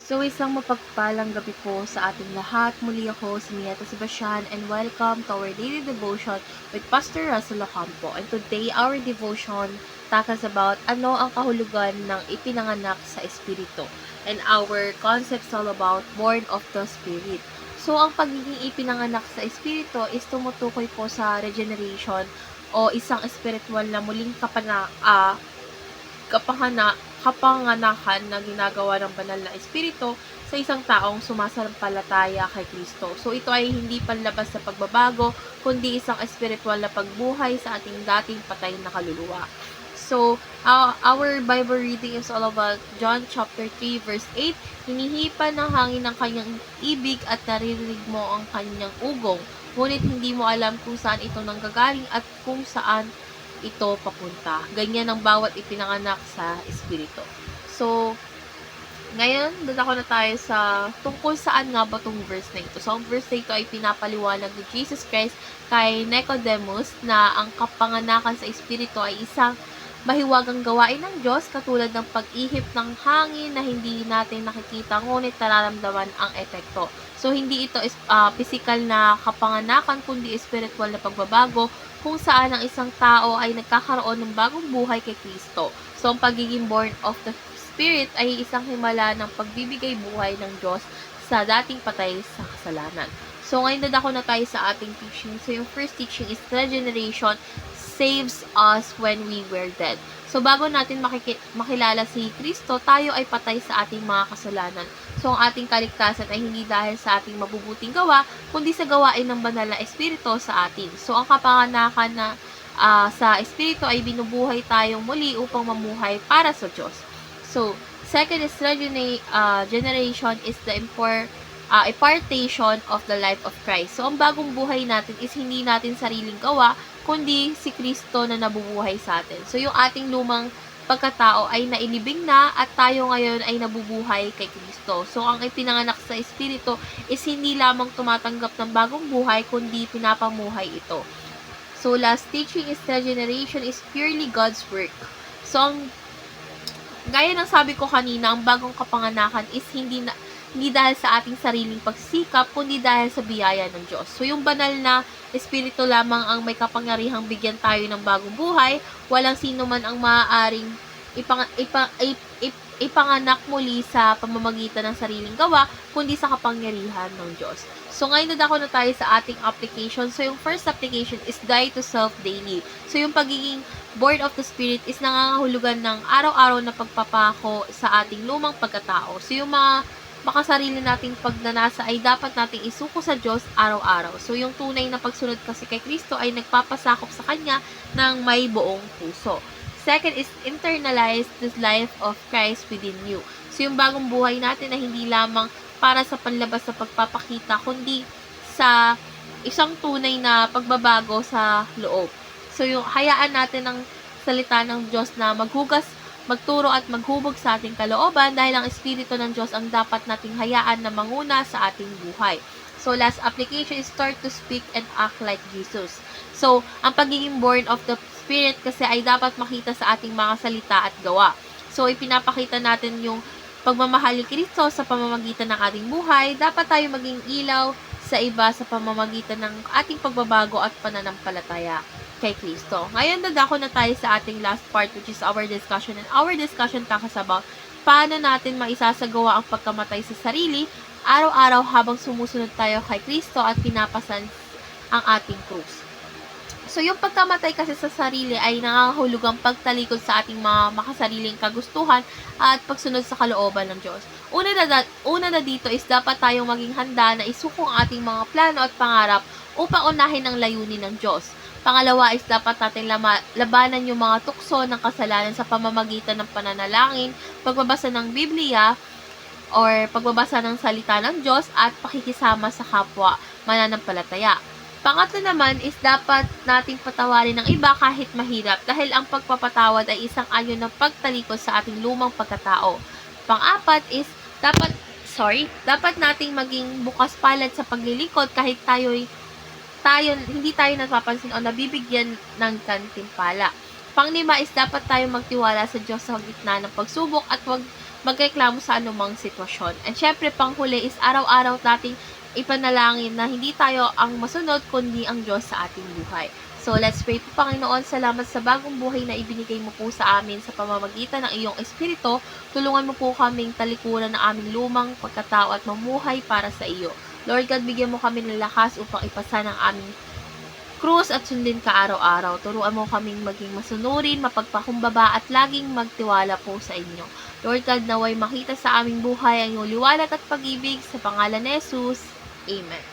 So, isang mapagpalang gabi po sa ating lahat. Muli ako, si Mieta Sebastian, and welcome to our daily devotion with Pastor Russell Ocampo. And today, our devotion tackles about ano ang kahulugan ng ipinanganak sa Espiritu. And our concept is all about born of the Spirit. So, ang pagiging ipinanganak sa Espiritu is tumutukoy po sa regeneration o isang espiritual na muling kapanganakan na ginagawa ng banal na espiritu sa isang taong sumasampalataya kay Kristo. So ito ay hindi panlabas sa pagbabago, kundi isang espiritual na pagbuhay sa ating dating patay na kaluluwa. So, our Bible reading is all about John chapter 3 verse 8. Hinihipan ng hangin ng kanyang ibig at naririnig mo ang kanyang ugong, ngunit hindi mo alam kung saan ito nanggagaling at kung saan ito papunta. Ganyan ang bawat ipinanganak sa Espiritu. So, ngayon, dadako na tayo sa tungkol saan nga ba itong verse na ito. So, ang verse na ito ay pinapaliwanag ni Jesus Christ kay Nicodemus na ang kapanganakan sa Espiritu ay isang mahiwagang gawain ng Diyos katulad ng pag-ihip ng hangin na hindi natin nakikita ngunit nararamdaman ang epekto. So, hindi ito physical na kapanganakan kundi spiritual na pagbabago kung saan ang isang tao ay nagkakaroon ng bagong buhay kay Kristo. So, ang pagiging born of the Spirit ay isang himala ng pagbibigay buhay ng Diyos sa dating patay sa kasalanan. So, ngayon dadako na tayo sa ating teaching. So, yung first teaching is regeneration saves us when we were dead. So, bago natin makilala si Kristo, tayo ay patay sa ating mga kasalanan. So, ang ating kaligtasan ay hindi dahil sa ating mabubuting gawa, kundi sa gawain ng banal na Espiritu sa atin. So, ang kapanganakan na sa Espiritu ay binubuhay tayong muli upang mamuhay para sa Diyos. So, second is regeneration is the impartation of the life of Christ. So, ang bagong buhay natin is hindi natin sariling gawa, kundi si Kristo na nabubuhay sa atin. So, yung ating lumang pagkatao ay nailibing na at tayo ngayon ay nabubuhay kay Kristo. So, ang ipinanganak sa Espiritu is hindi lamang tumatanggap ng bagong buhay, kundi pinapamuhay ito. So, last teaching is regeneration is purely God's work. So, gaya ng sabi ko kanina, ang bagong kapanganakan is hindi dahil sa ating sariling pagsisikap, kundi dahil sa biyaya ng Diyos. So, yung banal na Espiritu lamang ang may kapangyarihang bigyan tayo ng bagong buhay. Walang sino man ang maaaring ipanganak muli sa pamamagitan ng sariling gawa, kundi sa kapangyarihan ng Diyos. So, ngayon dadako na tayo sa ating application. So, yung first application is die to self daily. So, yung pagiging born of the Spirit is nangangahulugan ng araw-araw na pagpapako sa ating lumang pagkatao. So, yung mga makasarili nating pagnanasa ay dapat nating isuko sa Diyos araw-araw. So, yung tunay na pagsunod kasi kay Kristo ay nagpapasakop sa Kanya ng may buong puso. Second is internalize this life of Christ within you. So, yung bagong buhay natin na hindi lamang para sa panlabas sa pagpapakita, kundi sa isang tunay na pagbabago sa loob. So, yung hayaan natin ng salita ng Diyos na magturo at maghubog sa ating kalooban dahil ang Espiritu ng Diyos ang dapat nating hayaan na manguna sa ating buhay. So, last application is start to speak and act like Jesus. So, ang pagiging born of the Spirit kasi ay dapat makita sa ating mga salita at gawa. So, ipinapakita natin yung pagmamahal ni Kristo sa pamamagitan ng ating buhay. Dapat tayo maging ilaw sa iba sa pamamagitan ng ating pagbabago at pananampalataya kay Kristo. Ngayon, dadako na tayo sa ating last part, which is our discussion. And our discussion talks about paano natin maisasagawa ang pagkamatay sa sarili araw-araw habang sumusunod tayo kay Kristo at pinapasan ang ating krus. So, yung pagkamatay kasi sa sarili ay nangangahulugang pagtalikod sa ating mga makasariling kagustuhan at pagsunod sa kalooban ng Diyos. Una na dito is dapat tayong maging handa na isuko ang ating mga plano at pangarap upang unahin ang layunin ng Diyos. Pangalawa is dapat natin labanan yung mga tukso ng kasalanan sa pamamagitan ng pananalangin, pagbabasa ng Biblia, or pagbabasa ng salita ng Diyos at pakikisama sa kapwa mananampalataya. Pangatlo naman is dapat nating patawarin ng iba kahit mahirap dahil ang pagpapatawad ay isang anyo ng pagtalikod sa ating lumang pagkatao. Pang-apat is dapat nating maging bukas palad sa paglilingkod kahit hindi tayo napapansin o nabibigyan ng gantimpala. Pang-lima is dapat tayo magtiwala sa Diyos sa gitna ng pagsubok at huwag magreklamo sa anumang sitwasyon. And syempre, panghuli is araw-araw nating ipanalangin na hindi tayo ang masunod, kundi ang Diyos sa ating buhay. So, let's pray po. Panginoon, salamat sa bagong buhay na ibinigay mo po sa amin sa pamamagitan ng iyong Espiritu. Tulungan mo po kaming talikuran ng aming lumang pagkatao at mamuhay para sa iyo. Lord God, bigyan mo kami ng lakas upang ipasa ng aming krus at sundin ka araw-araw. Turuan mo kaming maging masunurin, mapagpakumbaba at laging magtiwala po sa inyo. Lord God, naway makita sa aming buhay ang iyong liwanag at pag-ibig sa pangalan ni Jesus. Amen.